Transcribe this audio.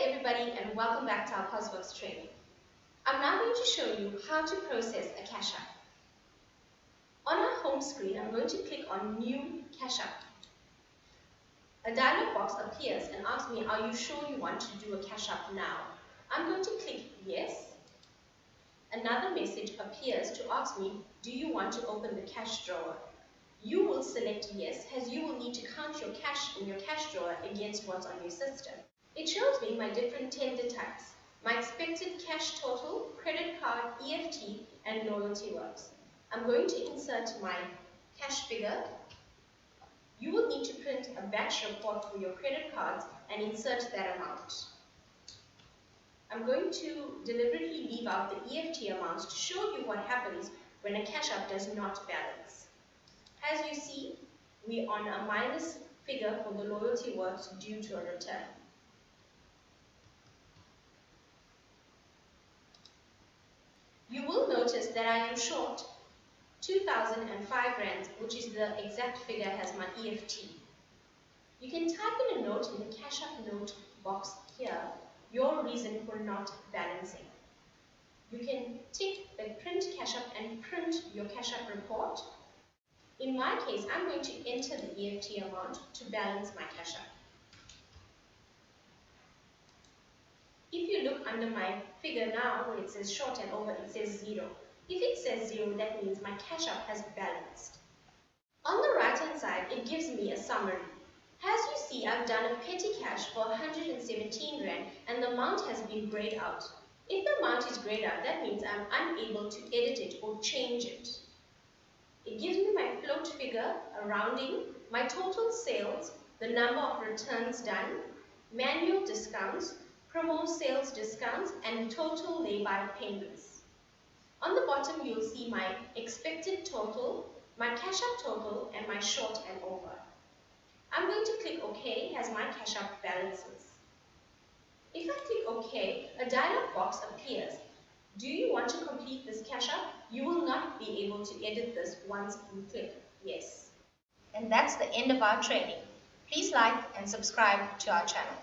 everybody and welcome back to our Posworx training. I'm now going to show you how to process a cash app. On our home screen, I'm going to click on New Cash App. A dialog box appears and asks me, are you sure you want to do a cash app now? I'm going to click Yes. Another message appears to ask me, do you want to open the cash drawer? You will select Yes, as you will need to count your cash in your cash drawer against what's on your system. It shows me my different tender types, my expected cash total, credit card, EFT, and Posworx. I'm going to insert my cash figure. You will need to print a batch report for your credit cards and insert that amount. I'm going to deliberately leave out the EFT amounts to show you what happens when a cash app does not balance. As you see, we're on a minus figure for the Posworx due to a return. You will notice that I am short 2,005 rands, which is the exact figure as my EFT. You can type in a note in the cash app note box here, your reason for not balancing. You can tick the print cash app and print your cash app report. In my case, I'm going to enter the EFT amount to balance my cash app. If you look under my figure now, where it says short and over, it says 0. If it says 0, that means my cash app has balanced. On the right hand side, it gives me a summary. As you see, I've done a petty cash for 117 rand and the amount has been grayed out. If the amount is grayed out, that means I'm unable to edit it or change it. It gives me my float figure, a rounding, my total sales, the number of returns done, manual discounts, promo sales discounts, and total lay-by payments. On the bottom, you'll see my expected total, my cash app total, and my short and over. I'm going to click OK as my cash app balances. If I click OK, a dialog box appears. Do you want to complete this cash app? You will not be able to edit this once you click Yes. And that's the end of our training. Please like and subscribe to our channel.